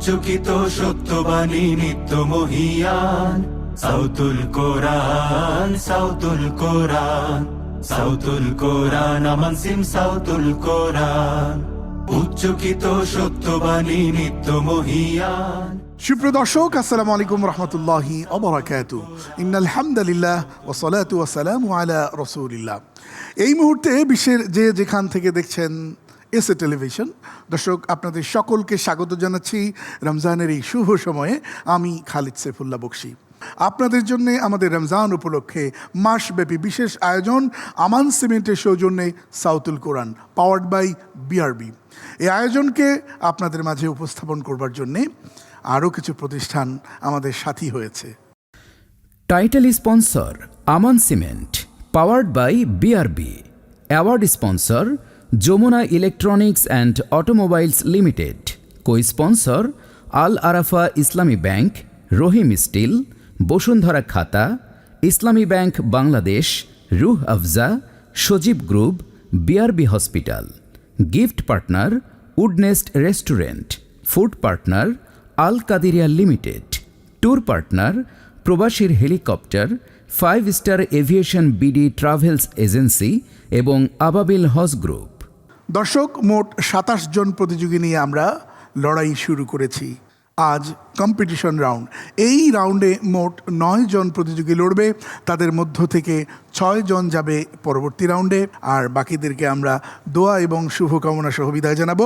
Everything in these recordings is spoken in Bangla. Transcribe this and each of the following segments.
উচ্চকিত সত্যবাণী নিত্য মহিয়ান, সাউতুল কোরআন, সাউতুল কোরআন, সাউতুল কোরআন, আমান সিম সাউতুল কোরআন। উচ্চকিত সত্যবাণী নিত্য মহিয়ান। সুপ্রিয় দর্শক, আসসালামু আলাইকুম রহমতুল্লাহি ওয়া বারাকাতুহু। ইন্নাল হামদুলিল্লাহ ওয়া সালাতু ওয়া সালামু আলা রাসূলিল্লাহ। এই মুহূর্তে বিশ্বের যে যেখান থেকে দেখছেন এসএ টেলিভিশন, দর্শক আপনাদের সকলকে স্বাগত জানাচ্ছি রমজানের এই শুভ সময়ে। আমি খালিদ সাইফুল্লাহ বকশী। আপনাদের জন্য আমাদের রমজান উপলক্ষে মাসব্যাপী বিশেষ আয়োজন আমান সিমেন্টের সৌজন্যে সাউতুল কোরআন, পাওয়ার্ড বাই বিআরবি। এই আয়োজনকে আপনাদের মাঝে উপস্থাপন করবার জন্যে আরও কিছু প্রতিষ্ঠান আমাদের সাথী হয়েছে। Title sponsor Aman cement, powered by BRB. Award sponsor Jamuna electronics and automobiles limited. Co sponsor Al Arafah Islami bank, Rahim still, Bashundhara খাতা, ইসলামী bank Bangladesh, Rooh Afza, Sajeeb group, BRB hospital. Gift partner Woodnest restaurant. Food partner Al Qadiria limited. Tour partner প্রবাসীর helicopter, 5 star aviation BD travels agency এবং আবাবিল হজ গ্রুপ। দর্শক, মোট 27 জন প্রতিযোগী নিয়ে আমরা লড়াই শুরু করেছি। আজ কম্পিটিশন রাউন্ড। এই রাউন্ডে মোট 9 জন প্রতিযোগী লড়বে। তাদের মধ্য থেকে 6 জন যাবে পরবর্তী রাউন্ডে, আর বাকিদেরকে আমরা দোয়া এবং শুভকামনা সহ বিদায় জানাবো।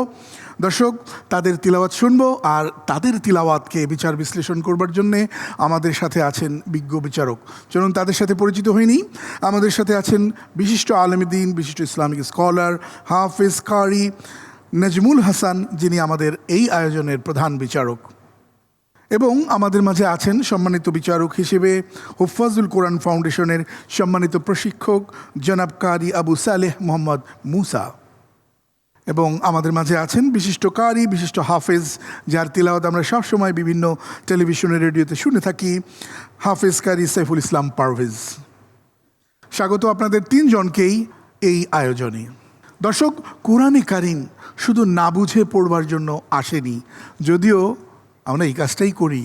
দর্শক, তাদের তিলাওয়াত শুনবো, আর তাদের তিলাওয়াতকে বিচার বিশ্লেষণ করবার জন্যে আমাদের সাথে আছেন বিজ্ঞ বিচারক। চলুন তাদের সাথে পরিচিত হয়নি। আমাদের সাথে আছেন বিশিষ্ট আলেম দ্বীন, বিশিষ্ট ইসলামিক স্কলার, হাফেজ কারি নাজমুল হাসান, যিনি আমাদের এই আয়োজনের প্রধান বিচারক। এবং আমাদের মাঝে আছেন সম্মানিত বিচারক হিসেবে হুফাজুল কোরআন ফাউন্ডেশনের সম্মানিত প্রশিক্ষক জনাব কারি আবু সালেহ মোহাম্মদ মুসা। এবং আমাদের মাঝে আছেন বিশিষ্ট কারি, বিশিষ্ট হাফেজ, যার তিলাওয়াত আমরা সবসময় বিভিন্ন টেলিভিশনে, রেডিওতে শুনে থাকি, হাফেজ কারি সাইফুল ইসলাম পারভেজ। স্বাগত আপনাদের 3 জনকেই এই আয়োজনে। দর্শক, কোরআনে কারিম শুধু না বুঝে পড়বার জন্য আসেনি, যদিও আমরা এই কাজটাই করি।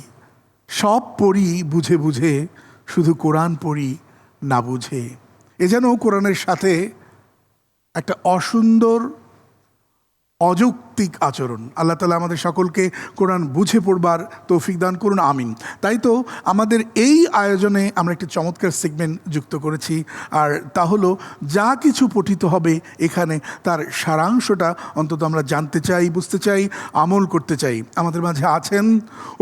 সব পড়ি বুঝে বুঝে, শুধু কোরআন পড়ি না বুঝে। এ যেন কোরআনের সাথে একটা অসুন্দর অযৌক্তিক আচরণ। আল্লাহ তাআলা আমাদের সকলকে কোরআন বুঝে পড়বার তৌফিক দান করুন, আমিন। তাই তো আমাদের এই আয়োজনে আমরা একটি চমৎকার সেগমেন্ট যুক্ত করেছি, আর তা হলো যা কিছু পঠিত হবে এখানে তার সারাংশটা অন্তত আমরা জানতে চাই, বুঝতে চাই, আমল করতে চাই। আমাদের মাঝে আছেন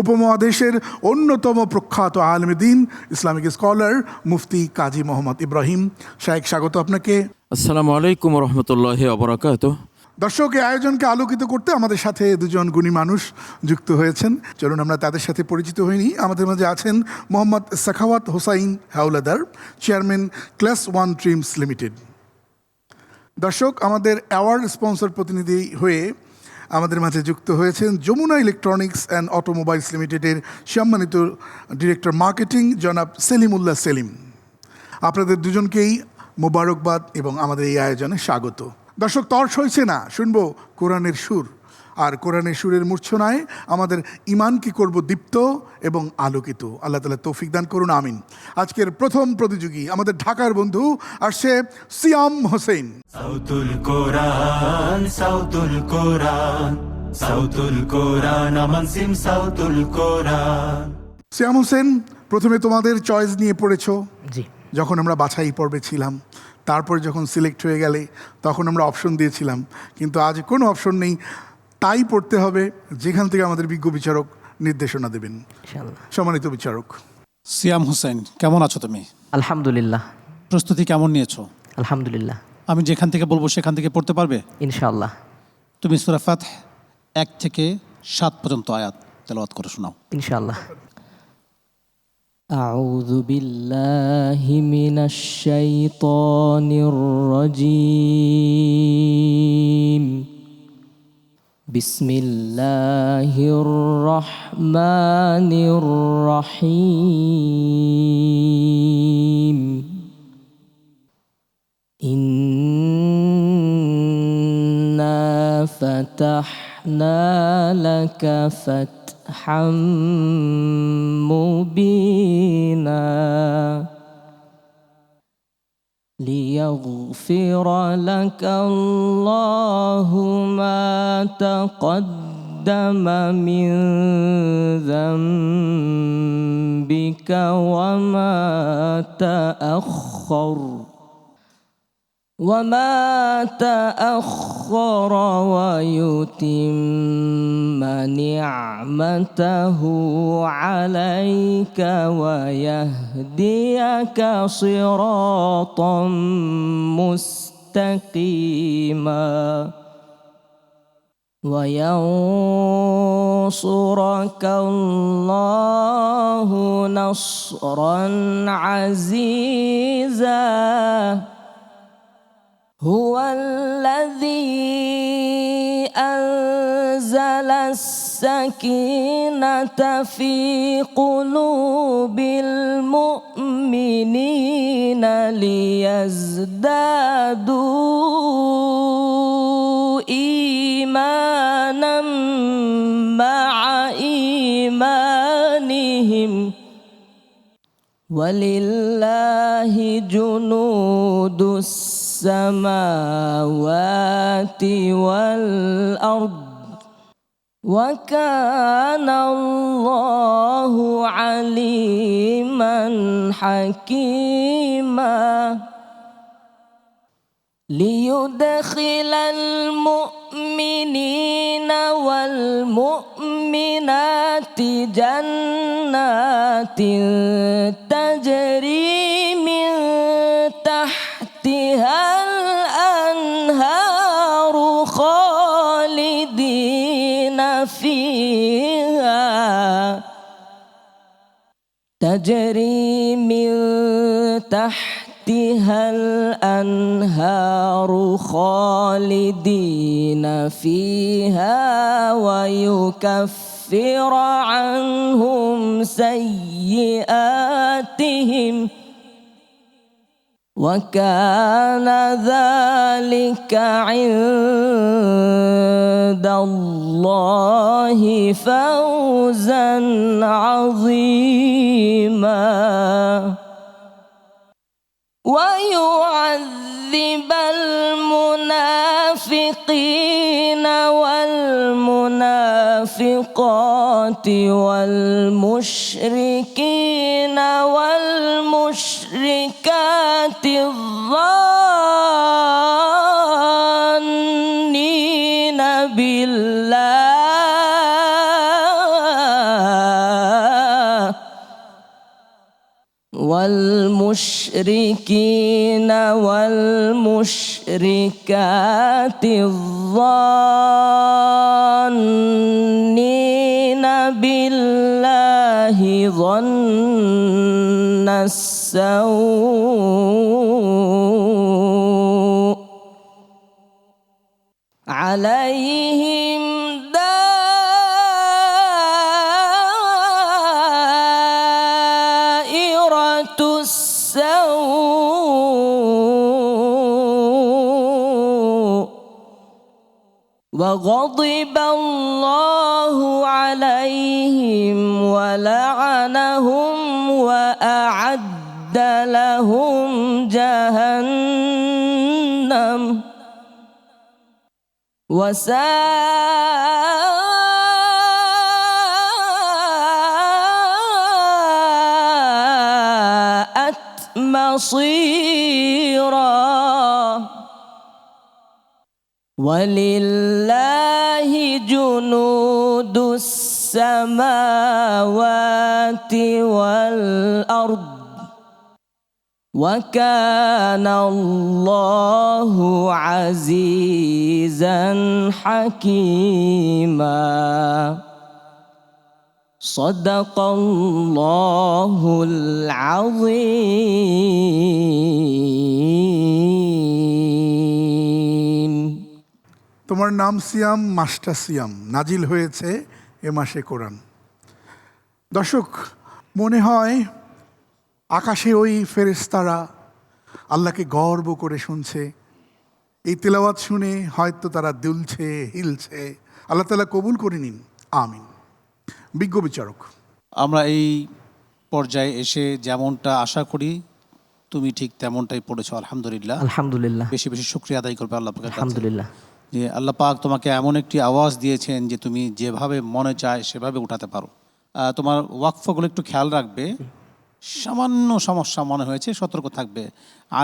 উপমহাদেশের অন্যতম প্রখ্যাত আলেম দ্বীন, ইসলামিক স্কলার, মুফতি কাজী মোহাম্মদ ইব্রাহিম। শায়েখ, স্বাগত আপনাকে। আসসালামু আলাইকুম রহমতুল্লাহি ওয়া বারাকাতুহু। দর্শক, এই আয়োজনকে আলোকিত করতে আমাদের সাথে 2 জন গুণী মানুষ যুক্ত হয়েছেন। চলুন আমরা তাদের সাথে পরিচিত হইনি। আমাদের মাঝে আছেন Mohammad Sakhawat Hossain Howlader, chairman class 1 trims limited. দর্শক, আমাদের অ্যাওয়ার্ড স্পন্সর প্রতিনিধি হয়ে আমাদের মাঝে যুক্ত হয়েছেন যমুনা ইলেকট্রনিক্স অ্যান্ড অটোমোবাইলস লিমিটেডের সম্মানিত ডিরেক্টর মার্কেটিং জনাব সেলিমুল্লাহ সেলিম। আপনাদের 2 জনকেই মোবারকবাদ এবং আমাদের এই আয়োজনে স্বাগত। দর্শক, তর্স হয়েছে না, শুনবো কোরআনের সুর, আর কোরআনের সুরের মূর্ছনায় আমাদের ঈমানকে করব দীপ্ত এবং আলোকিত। আল্লাহ তাআলা তৌফিক দান করুন, আমিন। আজকের প্রথম প্রতিযোগী আমাদের ঢাকার বন্ধু আসছে সিয়াম হোসেন। সাউতুল কোরআন, সাউতুল কোরআন, সাউতুল কোরআন, আমান সিম সাউতুল কোরআন। সিয়াম হোসেন, প্রথমে তোমাদের চয়েস নিয়ে পড়েছ। জি। যখন আমরা বাছাই পর্বে ছিলাম, তারপর যখন সিলেক্ট হয়ে গেলে তখন আমরা অপশন দিয়েছিলাম, কিন্তু আজ কোনো অপশন নেই, তাই পড়তে হবে যেখান থেকে আমাদের বিজ্ঞ বিচারক নির্দেশনা দেবেন। সম্মানিত বিচারক সিয়াম হোসেন, কেমন আছো তুমি? আলহামদুলিল্লাহ। প্রস্তুতি কেমন নিয়েছো? আলহামদুলিল্লাহ। আমি যেখান থেকে বলবো সেখান থেকে পড়তে পারবে ইনশাআল্লাহ। তুমি সূরা ফাতহ 1 থেকে 7 পর্যন্ত আয়াত তেলাওয়াত করে শোনাও। ইনশাআল্লাহ। أعوذ بالله من الشيطان الرجيم. بسم الله الرحمن الرحيم. إنا فتحنا لك فتحا فتحا مبينا ليغفر لك الله ما تقدم من ذنبك وما تأخر ويتم نعمته عليك ويهديك صراطا مستقيما وينصرك الله نصرا عزيزا هو الذي أنزل السكينة في قلوب المؤمنين ليزدادوا إيمانا مع إيمانهم ولله جنود السماوات والأرض وكان الله عليما حكيما ليدخل المؤمنين والمؤمنات جنات تجري من تحتها الأنهار خالدين فيها تجري من تحتها الأنهار خالدين فيها ويكفر عنهم سيئاتهم وكان ذلك عند الله فوزا عظيما ويعذب المنافقين والمنافقات والمشركين والمشركات الظانين بالله والمشركين والمشركات الظانين بالله ظن السوء عليهم دائرة السوء وغضب الله عليهم ولعنهم وأعد لهم جهنم وساءت مصيرا ولله جنود السماوات والأرض وكان الله عزيزا حكيما صدق الله العظيم তোমার নাম সিয়াম মাসটা সিয়াম নাজিল হয়েছে এ মাসে কোরআন। দর্শক, মনে হয় আকাশে ওই ফেরেশতারা আল্লাহকে গর্ব করে শুনছে। এই তেলাওয়াত শুনে হয়তো তারা দুলছে, হিলছে। আল্লাহ তাআলা কবুল করে নিন, আমিন। বিজ্ঞ বিচারক। আমরা এই পর্যায়ে এসে যেমনটা আশা করি তুমি ঠিক তেমনটাই পড়েছো, আলহামদুলিল্লাহ। আলহামদুলিল্লাহ। বেশি বেশি শুকরিয়া আদায় করবে আল্লাহ পাকের কাছে। আলহামদুলিল্লাহ। যে আল্লাহ পাক তোমাকে এমন একটি আওয়াজ দিয়েছেন যে তুমি যেভাবে মনে চায় সেভাবে উঠাতে পারো। তোমার ওয়াকফগুলো একটু খেয়াল রাখবে, সামান্য সমস্যা মনে হয়েছে, সতর্ক থাকবে।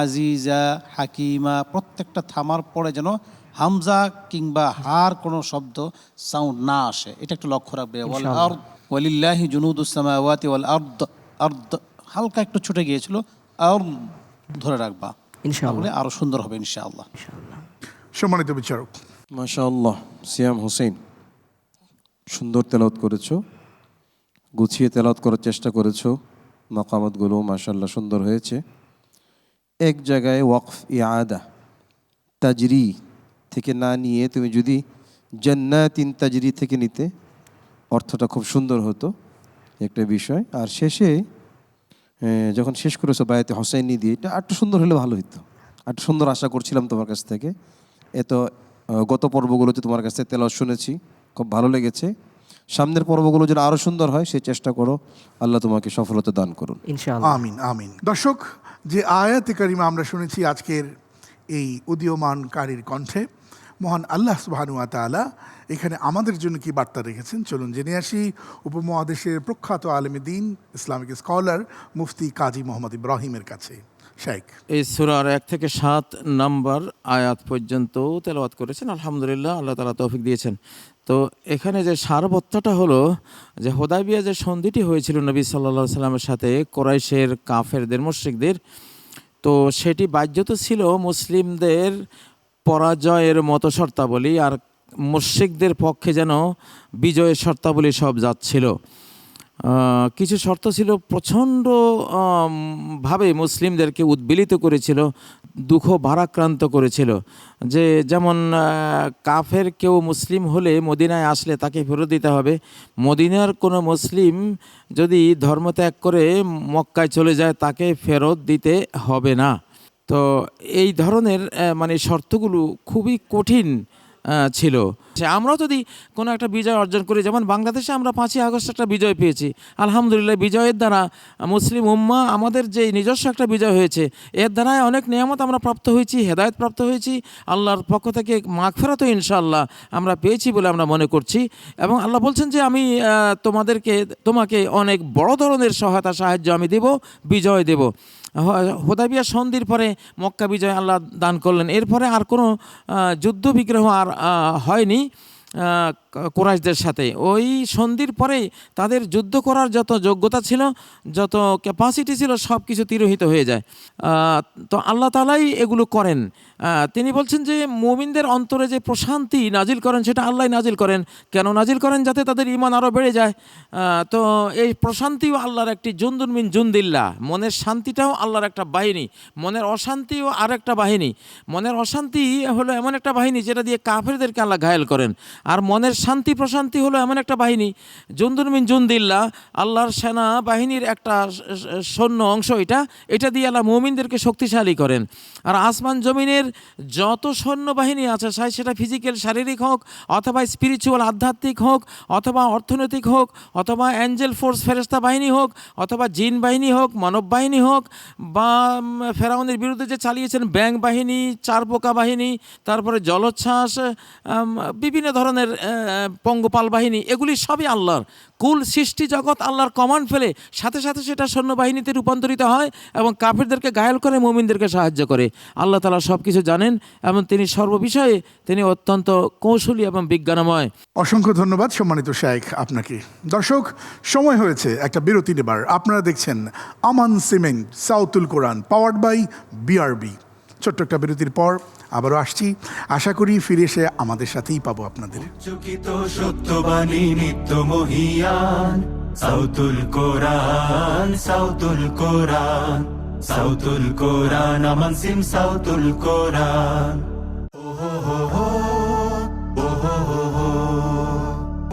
আজিজা, হাকিমা, প্রত্যেকটা থামার পরে যেন হামজা কিংবা হার কোনো শব্দ সাউন্ড না আসে, এটা একটু লক্ষ্য রাখবে। ওয়াল আরদ ওয়ালিল্লাহি জুনুদুস সামাওয়াতি ওয়াল আরদ, আরদ হালকা একটু ছুটে গিয়েছিল, আর ধরে রাখবা, ইনশাআল্লাহ। তাহলে আরো সুন্দর হবে ইনশাআল্লাহ। সম্মানিত বিচারক, মাশাআল্লাহ, সিয়াম হোসেন সুন্দর তেলাওয়াত করেছো, গুছিয়ে তেলাওয়াত করার চেষ্টা করেছো, মাকামাতগুলো মাশাআল্লাহ সুন্দর হয়েছে। এক জায়গায় ওয়াকফ ইআদা তাজরি থেকে না নিয়ে তুমি যদি জান্নাতিন তাজরি থেকে নিতে অর্থটা খুব সুন্দর হতো, একটা বিষয়। আর শেষে যখন শেষ করেছো বায়াতে হোসেনি দিয়ে, এটা একটু সুন্দর হলে ভালো হতো, একটু সুন্দর আশা করছিলাম তোমার কাছ থেকে। এত গত পর্বগুলোতে তোমার কাছ থেকে তেলাওয়াত শুনেছি, খুব ভালো লেগেছে। সামনের পর্বগুলো যেন আরও সুন্দর হয় সেই চেষ্টা করো, আল্লাহ তোমাকে সফলতা দান করুন ইনশাআল্লাহ। আমিন আমিন। দর্শক, যে আয়াতে কারিমা আমরা শুনেছি আজকের এই উদীয়মানকারীর কণ্ঠে, মহান আল্লাহ সুবহানাহু ওয়া তাআলা এখানে আমাদের জন্য কি বার্তা রেখেছেন চলুন জেনে আসি উপমহাদেশের প্রখ্যাত আলেমে দ্বীন, ইসলামিক স্কলার মুফতি কাজী মোহাম্মদ ইব্রাহিমের কাছে। শেখ, এই সূরার 1 থেকে 7 নম্বর আয়াত পর্যন্ত তেলাওয়াত করেছেন, আলহামদুলিল্লাহ, আল্লাহ তাআলা তৌফিক দিয়েছেন। তো এখানে যে সারবত্তাটা হলো যে হুদায়বিয়া যে সন্ধিটি হয়েছিল নবী সাল্লাল্লাহু আলাইহি সাল্লামের সাথে কুরাইশের কাফেরদের, মুশরিকদের, তো সেটি বাহ্যত ছিল মুসলিমদের পরাজয়ের মতো শর্তাবলী, আর মুশরিকদের পক্ষে যেন বিজয়ের শর্তাবলী সব যাচ্ছিল। কিছু শর্ত ছিল প্রচণ্ড ভাবে মুসলিমদেরকে উদ্বেলিত করেছিল, দুঃখ ভারাক্রান্ত করেছিল। যে যেমন কাফের কেউ মুসলিম হলে মদিনায় আসলে তাকে ফেরত দিতে হবে, মদিনার কোনো মুসলিম যদি ধর্মত্যাগ করে মক্কায় চলে যায় তাকে ফেরত দিতে হবে না। তো এই ধরনের মানে শর্তগুলো খুবই কঠিন ছিল। আমরাও যদি কোনো একটা বিজয় অর্জন করি, যেমন বাংলাদেশে আমরা 5ই আগস্ট একটা বিজয় পেয়েছি, আলহামদুলিল্লাহ, বিজয়ের দ্বারা মুসলিম উম্মাহ আমাদের যে নিজস্ব একটা বিজয় হয়েছে, এর দ্বারাই অনেক নিয়ামত আমরা প্রাপ্ত হয়েছি, হেদায়েত প্রাপ্ত হয়েছি, আল্লাহর পক্ষ থেকে মাগফিরাতও ইনশাআল্লাহ আমরা পেয়েছি বলে আমরা মনে করছি। এবং আল্লাহ বলছেন যে আমি তোমাকে অনেক বড় ধরনের সহায়তা সাহায্য আমি দেব, বিজয় দেব। হুদায়বিয়া সন্ধির পরে মক্কা বিজয় আল্লাহ দান করলেন, এরপরে আর কোনো যুদ্ধ বিগ্রহ আর হয়নি কুরাইশদের সাথে। ওই সন্ধির পরেই তাদের যুদ্ধ করার যত যোগ্যতা ছিল, যত ক্যাপাসিটি ছিল, সব কিছু তিরোহিত হয়ে যায়। তো আল্লাহ তাআলাই এগুলো করেন। তিনি বলছেন যে মুমিনদের অন্তরে যে প্রশান্তি নাজিল করেন সেটা আল্লাহ নাজিল করেন। কেন নাজিল করেন? যাতে তাদের ঈমান আরও বেড়ে যায়। তো এই প্রশান্তিও আল্লাহর একটি জুনদুন মিন জুনদিল্লাহ, মনের শান্তিটাও আল্লাহর একটা বাহিনী, মনের অশান্তিও আর একটা বাহিনী। মনের অশান্তি হলো এমন একটা বাহিনী যেটা দিয়ে কাফেরদেরকে আল্লাহ ঘায়েল করেন, আর মনের শান্তি প্রশান্তি হলো এমন একটা বাহিনী, জুনদুন মিন জুনদিল্লাহ, আল্লাহর সেনা বাহিনীর একটা সৈন্য অংশ, এটা দিয়ে আল্লাহ মুমিনদেরকে শক্তিশালী করেন। আর আসমান জমিনের যত সৈন্যবাহিনী আছে, সেটা ফিজিক্যাল শারীরিক হোক, অথবা স্পিরিচুয়াল আধ্যাত্মিক হোক, অথবা অর্থনৈতিক হোক, অথবা অ্যাঞ্জেল ফোর্স ফেরেশতা বাহিনী হোক, অথবা জিন বাহিনী হোক, মানব বাহিনী হোক, বা ফেরাউনের বিরুদ্ধে যে চালিয়েছেন ব্যাং বাহিনী, চারপোকা বাহিনী, তারপরে জলোচ্ছ্বাস, বিভিন্ন ধরনের পঙ্গপাল বাহিনী, এগুলি সবই আল্লাহর। কুল সৃষ্টি জগৎ আল্লাহর কমান্ড ফেলে সাথে সাথে সেটা সৈন্যবাহিনীতে রূপান্তরিত হয় এবং কাফেরদেরকে ঘায়েল করে, মুমিনদেরকে সাহায্য করে। আল্লাহ তাআলা সব কিছু জানেন এবং তিনি সর্ববিষয়ে তিনি অত্যন্ত কৌশলী এবং বিজ্ঞানময়। অসংখ্য ধন্যবাদ সম্মানিত শেখ আপনাকে। দর্শক, সময় হয়েছে একটা বিরতি নেবার। আপনারা দেখছেন Aman cement Sautul Quran, powered by BRB. ছোট্ট একটা বিরতির পর আবারও আসছি, আশা করি ফিরে এসে আমাদের সাথেই পাবো আপনাদের। চকিত সত্যবাণী নিত্য মহিয়ান, সাউতুল কোরআন, সাউতুল কোরআন, সাউতুল কোরআন, আমান সিম সাউতুল কোরআন।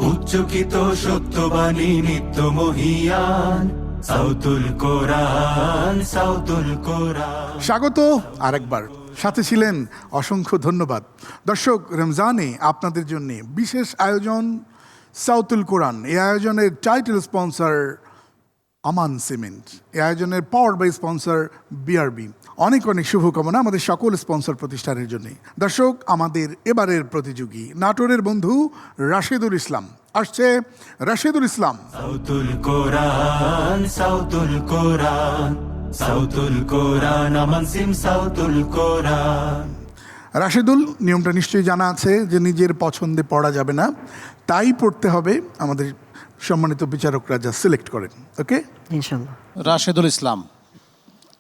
উচ্চকিত সত্যবাণী নিত্য মহিয়ান, সাউতুল কোরআন, সাউতুল কোরআন। স্বাগত আরেকবার, সাথে ছিলেন অসংখ্য ধন্যবাদ। দর্শক, রমজানে আপনাদের জন্য বিশেষ আয়োজন সাউতুল কোরআন। এই আয়োজনের টাইটেল স্পন্সর আমান সিমেন্ট। এই আয়োজনের পাওয়ার বাই স্পন্সর বিআরবি। অনেক অনেক শুভকামনা আমাদের সকল স্পন্সর প্রতিষ্ঠানের জন্য। দর্শক, আমাদের এবারের প্রতিযোগী নাটোরের বন্ধু রাশেদুল ইসলাম আসছে। রাশেদুল ইসলাম, সাউতুল কোরআন, সাউতুল কোরআন, সাউতুল কোরআন, আমান সিম সাউতুল কোরআন। রাশেদুল, নিয়মটা নিশ্চয়ই জানা আছে যে নিজের পছন্দে পড়া যাবে না, তাই পড়তে হবে আমাদের সম্মানিত বিচারকরা যা সিলেক্ট করেন। ওকে, ইনশাল্লাহ। রাশেদুল ইসলাম,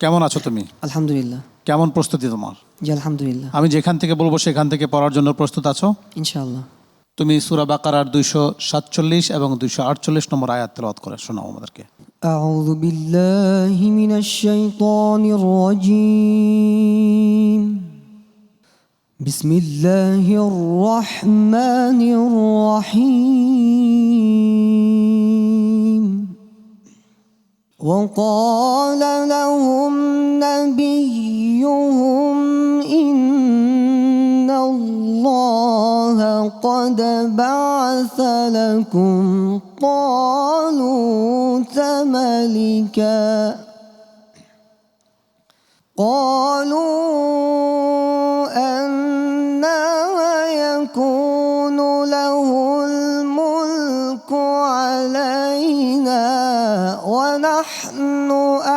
কেমন আছো তুমি? আলহামদুলিল্লাহ। কেমন প্রস্তুতি তোমার? জি আলহামদুলিল্লাহ। আমি যেখান থেকে বলবো সেখান থেকে পড়ার জন্য প্রস্তুত আছো? ইনশাআল্লাহ। তুমি সূরা বাকারার 247 এবং 248 নম্বর আয়াত তেলাওয়াত করে শোনাও আমাদেরকে। أعوذ بالله من الشيطان الرجيم. بسم الله الرحمن الرحيم. وقال لهم نبيهم إن الله قد بعث لكم طالوت ملكا قالوا أنى يكون له الملك علينا ونحن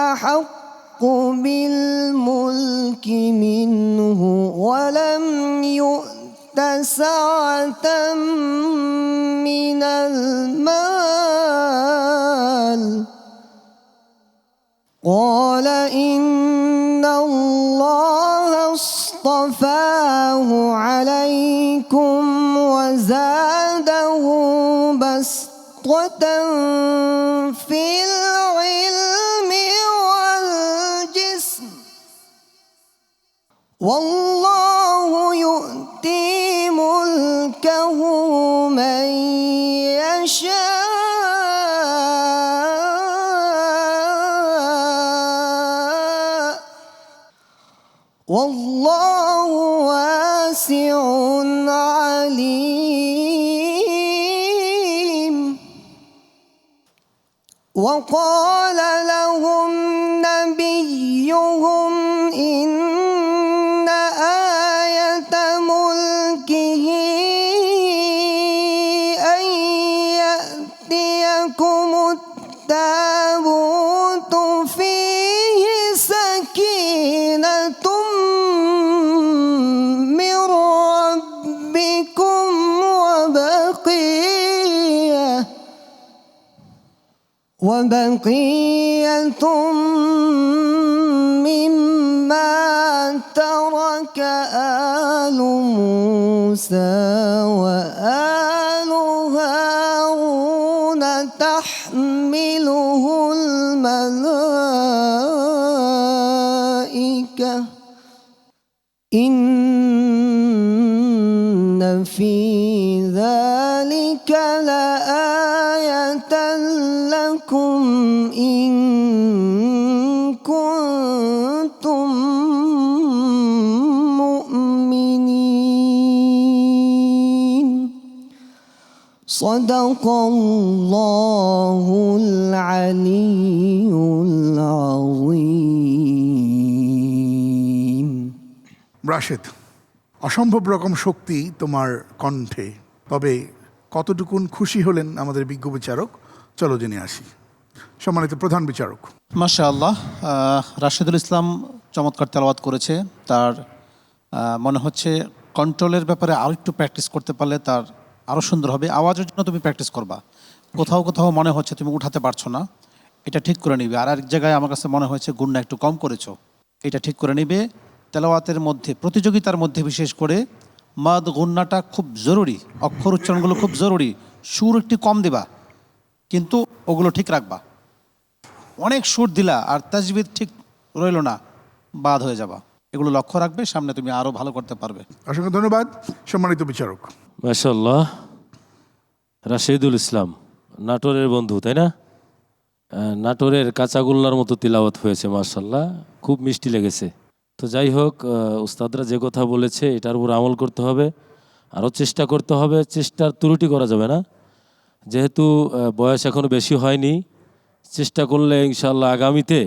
أحق بالملك منه ولم يؤت سعة من المال قال إن الله اصطفاه عليكم وزاده بسطة في العلم والجسم والله يؤتي ملكه من يشاء والله واسع عليم. وقال لهم نبيهم إن آية ملكه أن يأتيكم التابوت فيه سكينة من ربكم وبقية مما ترك آل موسى وآل هارون تحمله الملائكة إن في ذلك لآية لكم إن كنتم مؤمنين. صدق الله العلي العظيم. রাশেদ, অসম্ভব রকম শক্তি তোমার কণ্ঠে, তবে কতটুকুন খুশি হলেন আমাদের বিজ্ঞ বিচারক, চলো জেনে আসি। সম্মানিত প্রধান বিচারক। মাশাআল্লাহ, রাশেদুল ইসলাম চমৎকার তেলাওয়াত করেছে। তার মনে হচ্ছে কন্ট্রোলের ব্যাপারে আরও একটু প্র্যাকটিস করতে পারলে তার আরও সুন্দর হবে। আওয়াজের জন্য তুমি প্র্যাকটিস করবা। কোথাও কোথাও মনে হচ্ছে তুমি উঠাতে পারছো না, এটা ঠিক করে নিবে। আর এক জায়গায় আমার কাছে মনে হয়েছে গুণটা একটু কম করেছো, এটা ঠিক করে নিবে। তেলাওয়াতের মধ্যে, প্রতিযোগিতার মধ্যে বিশেষ করে মাদ গুন্নাটা খুব জরুরি, অক্ষর উচ্চারণগুলো খুব জরুরি। সুর একটু কম দিবা, কিন্তু ওগুলো ঠিক রাখবা। অনেক সুর দিলা আর তাজবিদ ঠিক রইল না, বাদ হয়ে যাবা। এগুলো লক্ষ্য রাখবে, সামনে তুমি আরও ভালো করতে পারবে। অসংখ্য ধন্যবাদ সম্মানিত বিচারক। মাশাআল্লাহ, রাশেদুল ইসলাম নাটোরের বন্ধু, তাই না? নাটোরের কাঁচাগোল্লার মতো তিলাওয়াত হয়েছে, মাশাআল্লাহ, খুব মিষ্টি লেগেছে। তো যাই হোক, উস্তাদরা যে কথা বলেছে এটার উপর আমল করতে হবে, আরও চেষ্টা করতে হবে, চেষ্টার ত্রুটি করা যাবে না। যেহেতু বয়স এখনো বেশি হয়নি, চেষ্টা করলে ইনশাআল্লাহ আগামীতে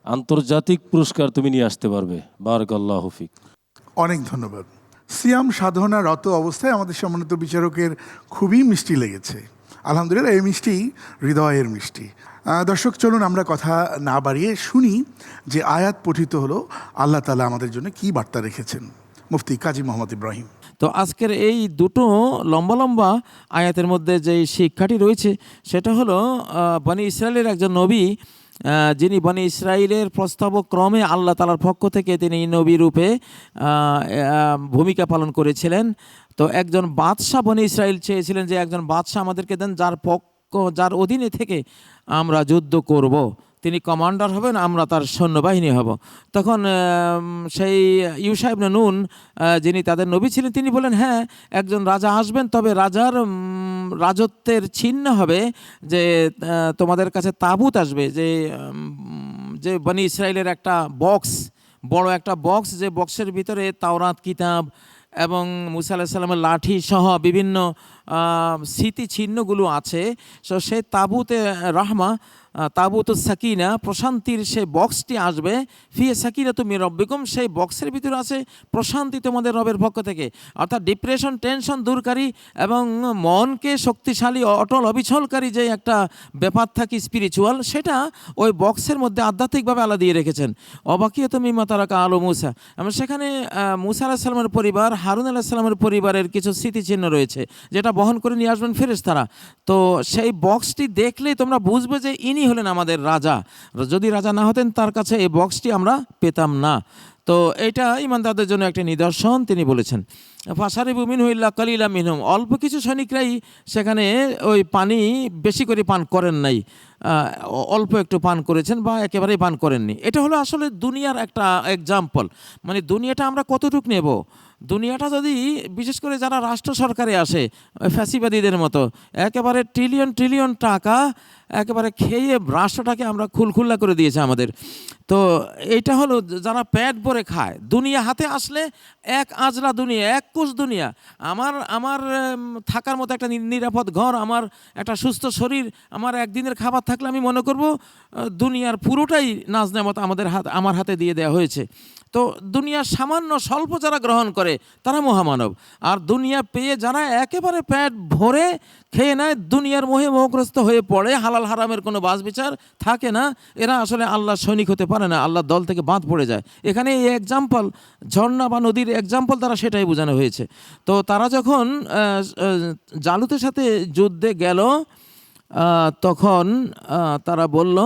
আন্তর্জাতিক পুরস্কার তুমি নিয়ে আসতে পারবে। বারাকাল্লাহু ফিক। অনেক ধন্যবাদ। সিয়াম সাধনারত অবস্থায় আমাদের সম্মানিত বিচারকের খুবই মিষ্টি লেগেছে। আলহামদুলিল্লাহ, এই মিষ্টি হৃদয়ের মিষ্টি। দর্শক, চলুন আমরা কথা না বাড়িয়ে শুনি যে আয়াত পঠিত হলো, আল্লাহ তাআলা আমাদের জন্য কি বার্তা রেখেছেন। মুফতি কাজী মোহাম্মদ ইব্রাহিম। তো আজকের এই দুটো লম্বা লম্বা আয়াতের মধ্যে যেই শিক্ষাটি রয়েছে সেটা হলো বনি ইসরায়েলের একজন নবী, যিনি বনি ইসরায়েলের প্রস্তাবক ক্রমে আল্লাহ তাআলার পক্ষ থেকে তিনি নবী রূপে ভূমিকা পালন করেছিলেন। তো একজন বাদশাহ বনি ইসরায়েল চেয়েছিলেন যে একজন বাদশাহ আমাদেরকে দেন যার অধীনে থেকে আমরা যুদ্ধ করব, তিনি কমান্ডার হবেন, আমরা তার সৈন্যবাহিনী হব। তখন সেই ইউশা ইবনে নুন, যিনি তাদের নবী ছিলেন, তিনি বলেন হ্যাঁ, একজন রাজা আসবেন, তবে রাজার রাজত্বের চিহ্ন হবে যে তোমাদের কাছে তাবুত আসবে, যে বনি ইসরায়েলের একটা বক্স, বড় একটা বক্স, যে বক্সের ভিতরে তাওরাত কিতাব এবং মুসা আলাইহিস সালামের লাঠি সহ বিভিন্ন স্মৃতিচিহ্নগুলো আছে। সো সেই তাবুতে রাহমা, তাবুত সাকিনা, প্রশান্তির সেই বক্সটি আসবে। ফিয়ে সাকিনা তুমি রব্বিকুম, সেই বক্সের ভিতরে আছে প্রশান্তি তোমাদের রবের পক্ষ থেকে, অর্থাৎ ডিপ্রেশন, টেনশন দূরকারী এবং মনকে শক্তিশালী, অটল, অবিচলকারী যে একটা ব্যাপার থাকে স্পিরিচুয়াল, সেটা ওই বক্সের মধ্যে আধ্যাত্মিকভাবে আল্লাহ দিয়ে রেখেছেন। অবাকিয়া তুমি মাতারাকা আলো মুসা, এবং সেখানে মুসা আলাইহিস সালামের পরিবার, হারুন আলাইহিস সালামের পরিবারের কিছু স্মৃতিচিহ্ন রয়েছে, যেটা বহন করে নিয়ে আসবেন ফেরেশতারা। তো সেই বক্সটি দেখলেই তোমরা বুঝবে যে ইনি হলেন আমাদের রাজা। যদি রাজা না হতেন তার কাছে এই বক্সটি আমরা পেতাম না। তো এটা ইমানদারদের জন্য একটা নিদর্শন, তিনি বলেছেন। ফাশারিবু মিনহু ইল্লা কালিলা মিনহুম, অল্প কিছু সৈনিকরাই সেখানে ওই পানি বেশি করে পান করেন নাই, অল্প একটু পান করেছেন বা একেবারেই পান করেননি। এটা হলো আসলে দুনিয়ার একটা এক্সাম্পল। মানে দুনিয়াটা আমরা কতটুকু নেব, দুনিয়াটা যদি বিশেষ করে যারা রাষ্ট্র সরকারে আসে ফ্যাসিবাদীদের মতো একেবারে ট্রিলিয়ন ট্রিলিয়ন টাকা একেবারে খেয়ে রাষ্ট্রটাকে আমরা খুলখুল্লা করে দিয়েছে আমাদের। তো এইটা হলো যারা পেট ভরে খায়, দুনিয়া হাতে আসলে এক আজরা দুনিয়া, এক কোষ দুনিয়া, আমার থাকার মতো একটা নিরাপদ ঘর, আমার একটা সুস্থ শরীর, আমার একদিনের খাবার থাকলে আমি মনে করব দুনিয়ার পুরোটাই নাজ নেয়ামত আমার হাতে দিয়ে দেওয়া হয়েছে। তো দুনিয়ার সামান্য স্বল্প যারা গ্রহণ করে তারা মহামানব, আর দুনিয়া পেয়ে যারা একেবারে পেট ভরে খেয়ে নেয়, দুনিয়ার মোহে মোহগ্রস্ত হয়ে পড়ে, হালাল হারামের কোনো বাছ বিচার থাকে না, এরা আসলে আল্লাহর সৈনিক হতে পারে না, আল্লাহর দল থেকে বাদ পড়ে যায়। এখানে এই এক্সাম্পল, ঝর্ণা বা নদীর এক্সাম্পল দ্বারা সেটাই বোঝানো হয়েছে। তো তারা যখন জালুতের সাথে যুদ্ধে গেল, তখন তারা বলল,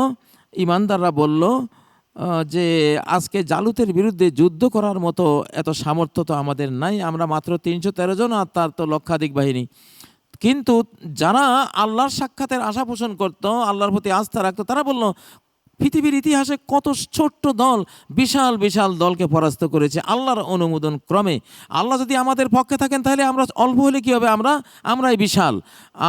ইমানদাররা বলল যে আজকে জালুতের বিরুদ্ধে যুদ্ধ করার মতো এত সামর্থ্য তো আমাদের নাই, আমরা মাত্র 313 জন, আর তার তো লক্ষাধিক বাহিনী। কিন্তু যারা আল্লাহর সাক্ষাতের আশা পোষণ করতো, আল্লাহর প্রতি আস্থা রাখতো, তারা বলল পৃথিবীর ইতিহাসে কত ছোট্ট দল বিশাল বিশাল দলকে পরাস্ত করেছে আল্লাহর অনুমোদন ক্রমে। আল্লাহ যদি আমাদের পক্ষে থাকেন তাহলে আমরা অল্প হলে কি হবে, আমরাই বিশাল,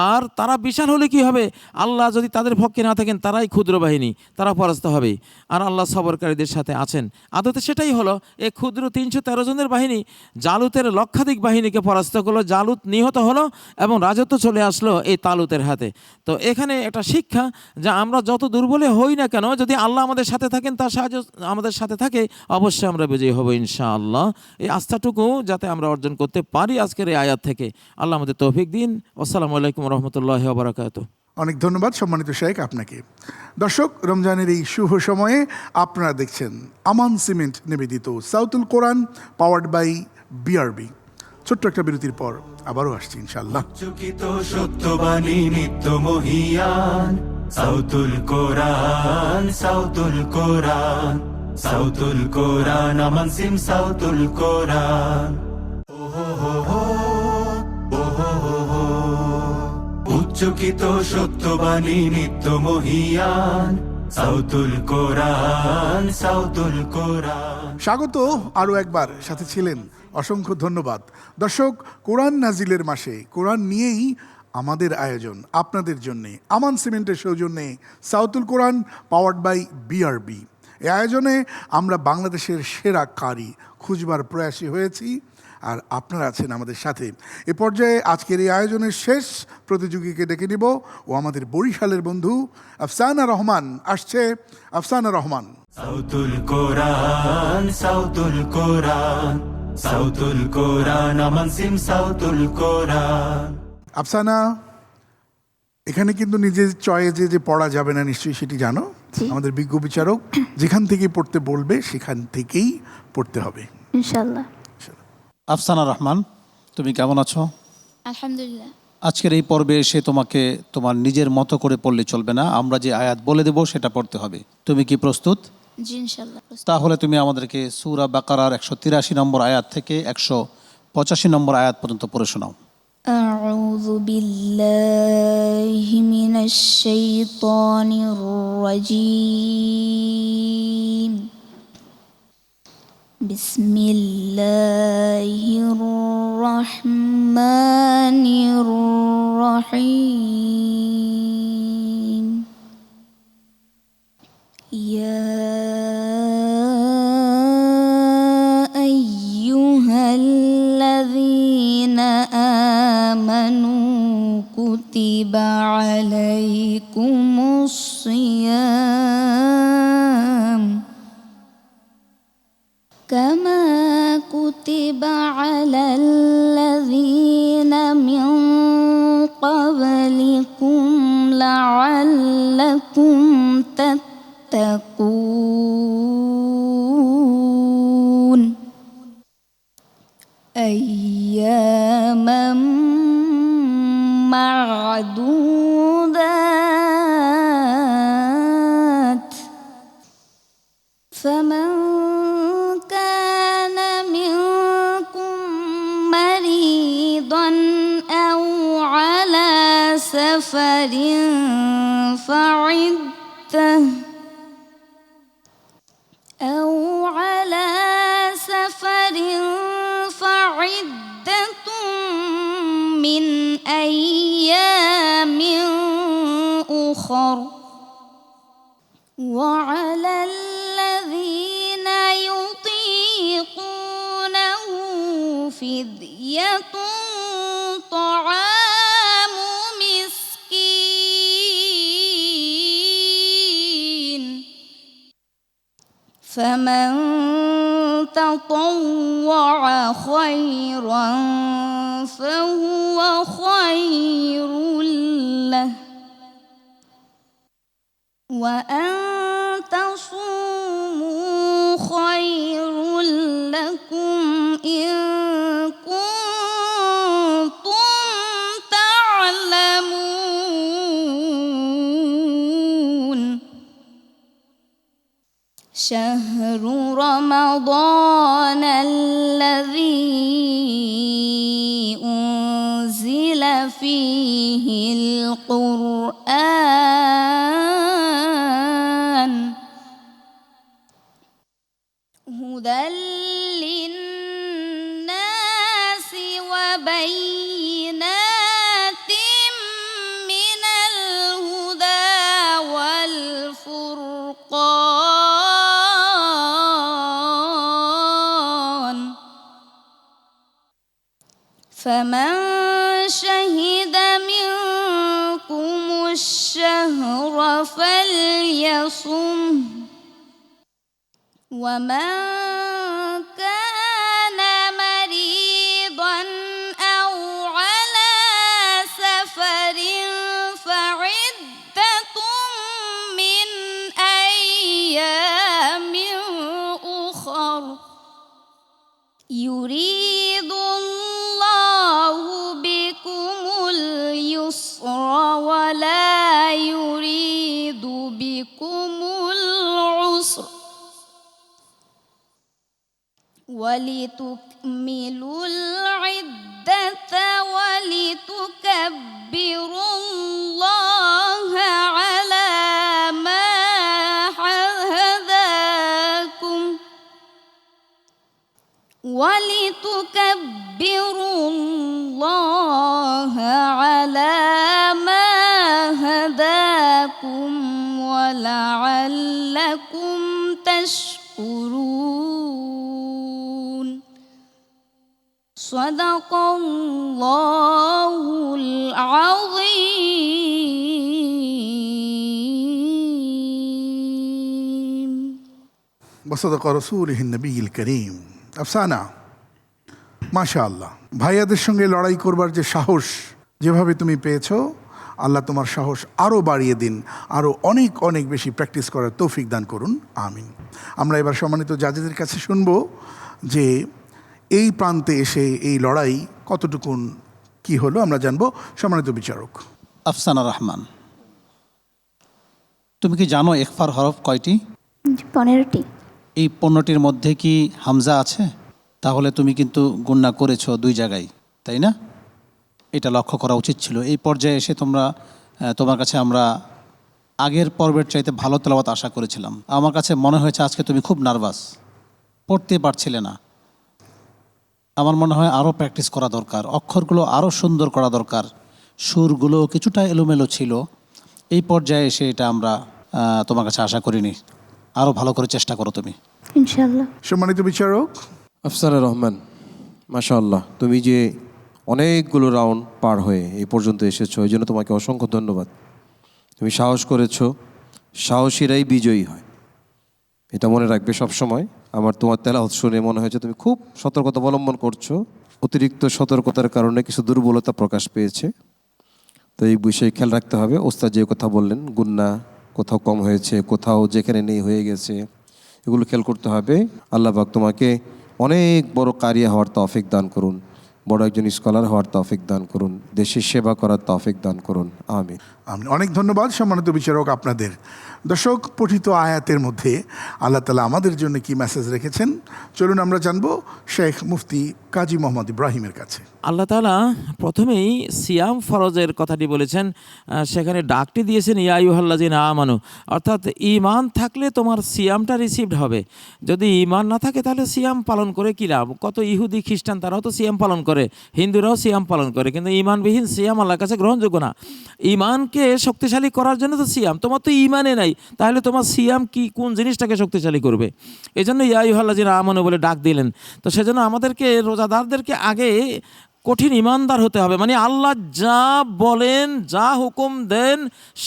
আর তারা বিশাল হলে কি হবে, আল্লাহ যদি তাদের পক্ষে না থাকেন তারাই ক্ষুদ্র বাহিনী, তারা পরাস্ত হবে। আর আল্লাহ সবরকারীদের সাথে আছেন। আদতে সেটাই হলো, এই ক্ষুদ্র 313 জনের বাহিনী জালুতের লক্ষাধিক বাহিনীকে পরাস্ত করলো, জালুত নিহত হলো এবং রাজত্ব চলে আসলো এই তালুতের হাতে। তো এখানে একটা শিক্ষা, যে আমরা যত দুর্বলে হই না কেন, যদি আল্লাহ আমাদের সাথে থাকেন, তার সাহায্য আমাদের সাথে থাকে, অবশ্যই আমরা বিজয়ী হব ইনশাআল্লাহ। এই আস্থাটুকু যাতে আমরা অর্জন করতে পারি আজকের এই আয়াত থেকে, আল্লাহ আমাদের তৌফিক দিন। আসসালামু আলাইকুম রহমতুল্লাহি ওয়া বারাকাতুহু। অনেক ধন্যবাদ সম্মানিত শেখ আপনাকে। দর্শক, রমজানের এই শুভ সময়ে আপনারা দেখছেন আমান সিমেন্ট নিবেদিত সাউতুল কোরআন, পাওয়ার্ড বাই বিআরবি। ছোট্ট একটা বিরতির পর আবারও আসছি ইনশাআল্লাহ। চকিত সত্যবাণী নিত্য মহিয়ান, সাউতুল কোরআন, সাউতুল কোরআন, সাউতুল কোরআন, আমান সিম সাউতুল কোরআন। উচ্চকিত সত্যবাণী নিত্য মহিয়ান, সাউতুল কোরআন, সাউতুল কোরআন। স্বাগত আরও একবার, সাথে ছিলেন অসংখ্য ধন্যবাদ। দর্শক, কোরআন নাজিলের মাসে কোরআন নিয়েই আমাদের আয়োজন আপনাদের জন্যে, আমান সিমেন্টের সৌজন্যে সাউতুল কোরআন, পাওয়ার্ড বাই বিআরবি। এই আয়োজনে আমরা বাংলাদেশের সেরা কারি খুঁজবার প্রয়াসী হয়েছি, আর আপনারা আছেন আমাদের সাথে। এ পর্যায়ে আজকের এই আয়োজনের শেষ প্রতিযোগীকে ডেকে নিব। ও আমাদের বরিশালের বন্ধু আফসানা রহমান আসছে। আফসানা রহমান। সাউতুল কোরআন, সাউতুল কোরআন, সাউতুল কোরআন, আমান সিম সাউতুল কোরআন। আফসানা, এখানে কিন্তু নিজের চয়েজে যে পড়া যাবে না নিশ্চয়ই সেটি জানো। আমাদের বিজ্ঞ বিচারক যেখান থেকে পড়তে বলবে সেখান থেকেই পড়তে হবে ইনশাল্লাহ। আফসানা রহমান, তুমি কেমন আছো? আলহামদুলিল্লাহ। আজকের এই পর্বে এসে তোমাকে তোমার নিজের মতো করে পড়লে চলবে না, আমরা যে আয়াত বলে দেব সেটা পড়তে হবে। তুমি কি প্রস্তুত? জি ইনশাল্লাহ। তাহলে তুমি আমাদেরকে সূরা বাকারার 183 নম্বর আয়াত থেকে 185 নম্বর আয়াত পর্যন্ত পড়ে শোনাও। أعوذ بالله من الشيطان الرجيم. بسم الله الرحمن الرحيم. يا أيها الذين آمنوا كتب عليكم الصيام كما كتب على الذين من قبلكم لعلكم تتقون أياما معدودات فمن كان منكم مريضا أو على سفر فعدة من أيام أخر وعلى الذين يطيقونه فدية طعام مسكين فمن تطوع خيرا فهو خير له وأن تصوموا خير لكم إن كنتم تعلمون شهر رمضان الذي أنزل فيه القرآن هدى للناس وبينات من الهدى والفرقان فمن شهد منكم الشهر فليصم ومن كان مريضا أو على سفر فعدة من أيام أخر يريد الله بكم اليسر ولا يريد بكم العسر ولتكملوا العدة ولتكبروا الله على ما هداكم ولتكبروا الله على ما هداكم ولعلكم تشكرون صدق الله العظيم ওসদাক রাসূলুহুন নবিয়ুল করিম। আফসানা, মাশাআল্লাহ, ভাইয়াদের সঙ্গে লড়াই করবার যে সাহস যেভাবে তুমি পেয়েছো, আল্লাহ তোমার সাহস আরও বাড়িয়ে দিন, আরও অনেক অনেক বেশি প্র্যাকটিস করার তৌফিক দান করুন, আমিন। আমরা এবার সম্মানিত জাজেদের কাছে শুনবো যে এই প্রান্তে এসে এই লড়াই কতটুকুন কি হলো আমরা জানবো। সম্মানিত বিচারক আফসানা রহমান, তুমি কি জানো ইখফার হরফ কয়টি? 15টি। এই 15টির মধ্যে কি হামজা আছে? তাহলে তুমি কিন্তু গুণনা করেছো 2 জায়গায়, তাই না? এটা লক্ষ্য করা উচিত ছিল। এই পর্যায়ে এসে তোমার কাছে আমরা আগের পর্বের চাইতে ভালো তেলাওয়াত আশা করেছিলাম। আমার কাছে মনে হয়েছে আজকে তুমি খুব নার্ভাস, পড়তে পারছিলে না। আমার মনে হয় আরও প্র্যাকটিস করা দরকার, অক্ষরগুলো আরও সুন্দর করা দরকার, সুরগুলো কিছুটা এলোমেলো ছিল। এই পর্যায়ে এসে এটা আমরা তোমার কাছে আশা করিনি। আরও ভালো করে চেষ্টা করো তুমি, ইনশাআল্লাহ। সম্মানিত বিচারক আফসানা রহমান, মাশাআল্লাহ, তুমি যে অনেকগুলো রাউন্ড পার হয়ে এই পর্যন্ত এসেছো, এই জন্য তোমাকে অসংখ্য ধন্যবাদ। তুমি সাহস করেছো, সাহসীরাই বিজয়ী হয়, এটা মনে রাখবে সবসময়। আমার তোমার তেলাওয়াত শুনে মনে হয়েছে তুমি খুব সতর্কতা অবলম্বন করছো। অতিরিক্ত সতর্কতার কারণে কিছু দুর্বলতা প্রকাশ পেয়েছে, তো এই বিষয়ে খেয়াল রাখতে হবে। ওস্তাদ যে কথা বললেন, গুন্না কোথাও কম হয়েছে, কোথাও যেখানে নেই হয়ে গেছে, এগুলো খেয়াল করতে হবে। আল্লাহ পাক তোমাকে অনেক বড় কারিয়া হওয়ার তৌফিক দান করুন, বড় একজন স্কলার হওয়ার তৌফিক দান করুন, দেশের সেবা করার তৌফিক দান করুন, আমিন। অনেক ধন্যবাদ সম্মানিত বিচারক আপনাদের। দর্শক, পঠিত আয়াতের মধ্যে আল্লাহ তাআলা আমাদের জন্য কি মেসেজ রেখেছেন চলুন আমরা জানবো শেখ মুফতি কাজী মোহাম্মদ ইব্রাহিমের কাছে। আল্লাহ তাআলা প্রথমেই সিয়াম ফরজের কথাটি বলেছেন, সেখানে ডাকটি দিয়েছেন ইয়া আইয়ুহাল্লাযিনা আমানু, অর্থাৎ ঈমান থাকলে তোমার সিয়ামটা রিসিভড হবে। যদি ঈমান না থাকে তাহলে সিয়াম পালন করে কী লাভ? কত ইহুদি খ্রিস্টান তারাও তো সিয়াম পালন করে, হিন্দুরাও সিয়াম পালন করে, কিন্তু ঈমানবিহীন সিয়াম আল্লাহর কাছে গ্রহণযোগ্য না। ঈমানকে শক্তিশালী করার জন্য তো সিয়াম, তোমার তো ঈমানে নাই, তাহলে তোমার সিয়াম কি কোন জিনিসটাকে শক্তিশালী করবে? এই জন্য ইয়া আইয়ুহাল্লাযিনা আমানু বলে ডাক দিলেন। তো সেজন্য আমাদেরকে রোজাদারদেরকে আগে কঠিন ইমানদার হতে হবে, মানে আল্লাহ যা বলেন, যা হুকুম দেন,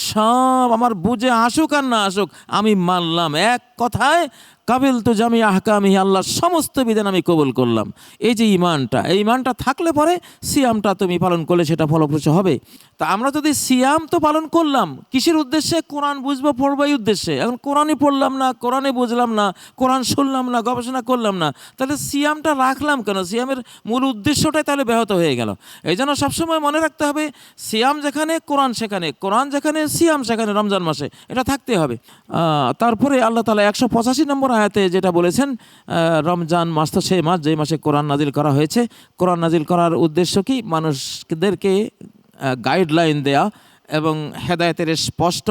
সব আমার বুঝে আসুক আর না আসুক আমি মানলাম। এক কথায় কাবিল তো জামি আহকামি, আল্লাহর সমস্ত বিধান আমি কবুল করলাম। এই যে ইমানটা, এই ইমানটা থাকলে পরে সিয়ামটা তুমি পালন করলে সেটা ফলপ্রসূ হবে। তা আমরা যদি সিয়াম তো পালন করলাম কিসের উদ্দেশ্যে? কোরআন বুঝবো, পড়বো এই উদ্দেশ্যে। এখন কোরআনই পড়লাম না, কোরআনই বুঝলাম না, কোরআন শুনলাম না, গবেষণা করলাম না, তাহলে সিয়ামটা রাখলাম কেন? সিয়ামের মূল উদ্দেশ্যটাই তাহলে ব্যাহত হয়ে গেল। এই জন্য সবসময় মনে রাখতে হবে, সিয়াম যেখানে কোরআন সেখানে, কোরআন যেখানে সিয়াম সেখানে, রমজান মাসে এটা থাকতে হবে। তারপরে আল্লাহ তাআলা 185 নম্বর আয়াতে যেটা বলেছেন, রমজান মাস তো সেই মাস যে মাসে কোরআন নাজিল করা হয়েছে। কোরআন নাজিল করার উদ্দেশ্য কি? মানুষদেরকে গাইডলাইন দেয়া এবং হেদায়েতের স্পষ্ট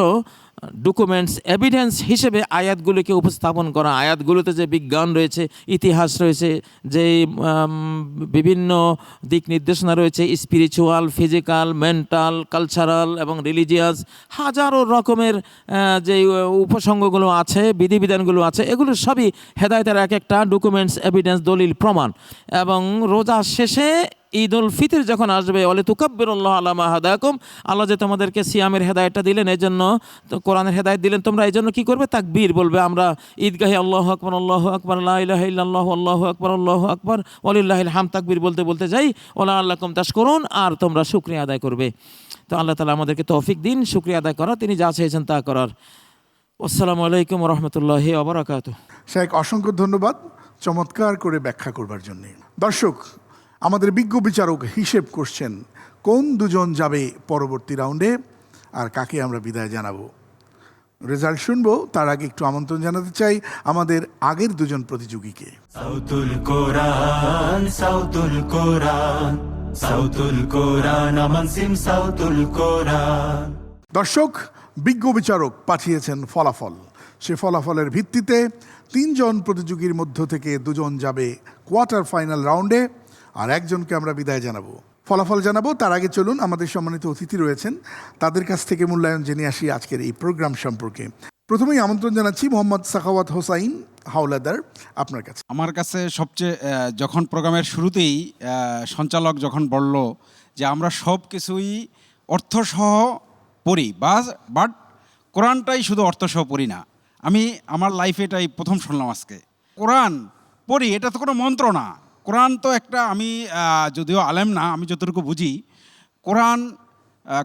ডকুমেন্টস এভিডেন্স হিসেবে আয়াতগুলিকে উপস্থাপন করা। আয়াতগুলোতে যে বিজ্ঞান রয়েছে, ইতিহাস রয়েছে, যে বিভিন্ন দিক নির্দেশনা রয়েছে, স্পিরিচুয়াল, ফিজিক্যাল, মেন্টাল, কালচারাল এবং রিলিজিয়াস, হাজারো রকমের যে উপসঙ্গগুলো আছে, বিধিবিধানগুলো আছে, এগুলো সবই হেদায়েতের এক একটা ডকুমেন্টস, এভিডেন্স, দলিল, প্রমাণ। এবং রোজা শেষে ঈদ উল ফিতর যখন আসবে, ওয়ালি তুকাব্বিরুল্লাহ আলা মা হাদাকুম, আল্লাহ যে তোমাদেরকে সিয়ামের হেদায়েতটা দিলেন, এই জন্য কোরআনের হেদায়েত দিলেন, তোমরা এই জন্য কী করবে? তাকবীর বলবে। আমরা ঈদগাহে আল্লাহু আকবার, আল্লাহু আকবার, লা ইলাহা ইল্লাল্লাহ, আল্লাহু আকবার, আল্লাহু আকবার, ওয়ালিল্লাহিল হামদ, তাকবীর বলতে বলতে যাই, ওয়ালা আল্লাকুম তাশকুরুন, আর তোমরা শুকরিয়া আদায় করবে। তো আল্লাহ তাআলা আমাদেরকে তৌফিক দিন শুকরিয়া আদায় করার, তিনি যা চেয়েছেন তা করার। আসসালামু আলাইকুম ওয়া রাহমাতুল্লাহি ওয়া বারাকাতুহু। শেখ, অসংখ্য ধন্যবাদ চমৎকার করে ব্যাখ্যা করবার জন্য। দর্শক, আমাদের বিজ্ঞ বিচারক হিসেব করছেন কোন দুজন যাবে পরবর্তী রাউন্ডে আর কাকে আমরা বিদায় জানাবো। রেজাল্ট শুনবো তার আগে একটু আমন্ত্রণ জানাতে চাই আমাদের আগের দুজন প্রতিযোগীকে। সাউতুল কোরআন, সাউতুল কোরআন, সাউতুল কোরআন, আমান সিম সাউতুল কোরআন। দর্শক, বিজ্ঞ বিচারক পাঠিয়েছেন ফলাফল। সে ফলাফলের ভিত্তিতে 3 জন প্রতিযোগীর মধ্য থেকে 2 জন যাবে কোয়ার্টার ফাইনাল রাউন্ডে আর একজনকে আমরা বিদায় জানাবো। ফলাফল জানাবো তার আগে চলুন আমাদের সম্মানিত অতিথি রয়েছেন, তাদের কাছ থেকে মূল্যায়ন জেনে আসি আজকের এই প্রোগ্রাম সম্পর্কে। প্রথমেই আমন্ত্রণ জানাচ্ছি মোহাম্মদ সাখাওয়াত হোসাইন হাওলাদার, আপনার কাছে। আমার কাছে সবচেয়ে যখন প্রোগ্রামের শুরুতেই সঞ্চালক যখন বলল যে আমরা সব কিছুই অর্থসহ পড়ি, বাট কোরআনটাই শুধু অর্থসহ পড়ি না, আমি আমার লাইফে এটাই প্রথম শুনলাম আজকে। কোরআন পড়ি, এটা তো কোনো মন্ত্র না। কোরআন তো একটা, আমি যদিও আলেম না, আমি যতটুকু বুঝি, কোরআন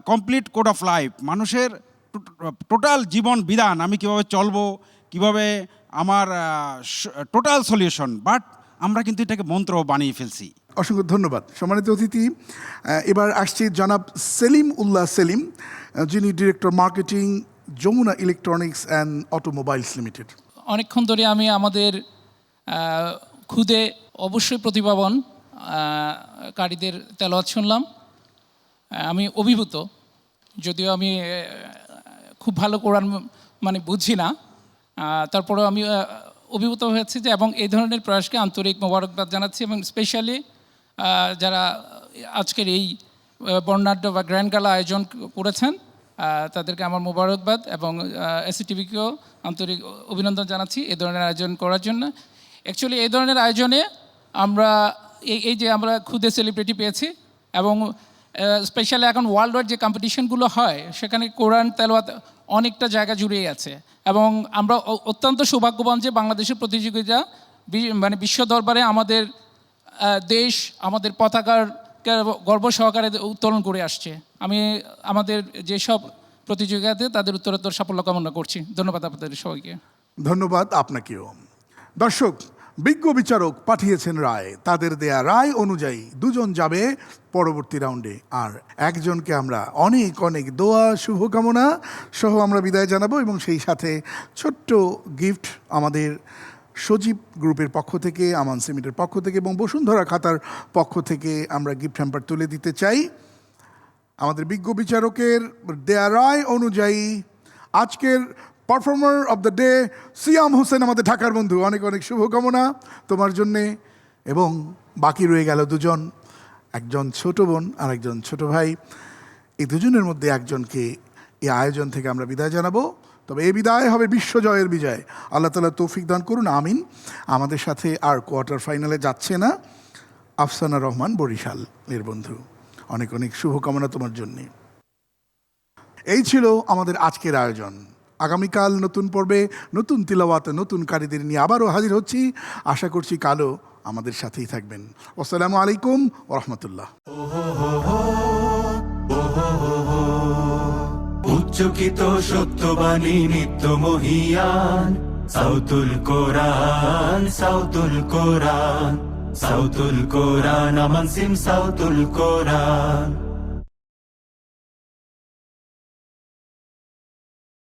কমপ্লিট কোড অফ লাইফ, মানুষের টোটাল জীবন বিধান, আমি কিভাবে চলবো, কিভাবে আমার টোটাল সলিউশন। বাট আমরা কিন্তু এটাকে মন্ত্র বানিয়ে ফেলছি। অসংখ্য ধন্যবাদ সম্মানিত অতিথি। এবার আসছি জনাব সেলিম উল্লাহ সেলিম, যিনি director marketing, Jamuna electronics and automobiles Limited. অনেকক্ষণ ধরে আমি আমাদের খুদে অবশ্যই প্রতিভাবান কারীদের তেলাওয়াত শুনলাম। আমি অভিভূত, যদিও আমি খুব ভালো কোরআন মানে বুঝি না, তারপরেও আমি অভিভূত হয়েছি যে, এবং এই ধরনের প্রয়াসকে আন্তরিক মোবারকবাদ জানাচ্ছি। এবং স্পেশালি যারা আজকের এই বর্ণাঢ্য বা গ্র্যান্ড গালা আয়োজন করেছেন তাদেরকে আমার মোবারকবাদ, এবং এসিটিভিকেও আন্তরিক অভিনন্দন জানাচ্ছি এই ধরনের আয়োজন করার জন্য। অ্যাকচুয়ালি এই ধরনের আয়োজনে আমরা এই যে আমরা খুদে সেলিব্রিটি পেয়েছি, এবং স্পেশালি এখন ওয়ার্ল্ড ওয়াইড যে কম্পিটিশনগুলো হয় সেখানে কোরআন তেলাওয়াত অনেকটা জায়গা জুড়েই আছে, এবং আমরা অত্যন্ত সৌভাগ্যবান যে বাংলাদেশের প্রতিযোগিতা মানে বিশ্ব দরবারে আমাদের দেশ আমাদের পতাকার গর্ব সহকারে উত্তোলন করে আসছে। আমি আমাদের যেসব প্রতিযোগিতাতে তাদের উত্তরোত্তর সাফল্য কামনা করছি। ধন্যবাদ আপনাদের সবাইকে। ধন্যবাদ আপনাকেও। দর্শক, বিজ্ঞ বিচারক পাঠিয়েছেন রায়, তাদের দেয়া রায় অনুযায়ী দুজন যাবে পরবর্তী রাউন্ডে, আর একজনকে আমরা অনেক অনেক দোয়া শুভকামনা সহ আমরা বিদায় জানাবো, এবং সেই সাথে ছোট্ট গিফট আমাদের সজীব গ্রুপের পক্ষ থেকে, আমান সিমেন্টের পক্ষ থেকে এবং বসুন্ধরা খাতার পক্ষ থেকে আমরা গিফট হ্যাম্পার তুলে দিতে চাই। আমাদের বিজ্ঞ বিচারকের দেয়া রায় অনুযায়ী আজকের পারফর্মার অফ দ্য ডে সিয়াম হোসেন, আমাদের ঢাকার বন্ধু, অনেক অনেক শুভকামনা তোমার জন্যে। এবং বাকি রয়ে গেল দুজন, একজন ছোট বোন আর একজন ছোট ভাই। এই দুজনের মধ্যে একজনকে এই আয়োজন থেকে আমরা বিদায় জানাবো, তবে এই বিদায় হবে বিশ্বজয়ের বিজয়। আল্লাহ তাআলা তৌফিক দান করুন, আমিন। আমাদের সাথে আর কোয়ার্টার ফাইনালে যাচ্ছে না আফসানা রহমান, বরিশাল এর বন্ধু, অনেক অনেক শুভকামনা তোমার জন্যে। এই ছিল আমাদের আজকের আয়োজন। আগামীকাল নতুন পর্বে নতুন তিলাওয়াত নতুন কারীদের নিয়ে আবারও হাজির হচ্ছি। আশা করছি কালও আমাদের সাথেই থাকবেন। আসসালামু আলাইকুম ওয়া রাহমাতুল্লাহ। উচ্চকিত সত্যবাণী নিত্য মহিয়ান, সাউতুল কোরআন, সাউতুল কোরআন, সাউতুল কোরআন, আমান সিম সাউতুল কোরআন।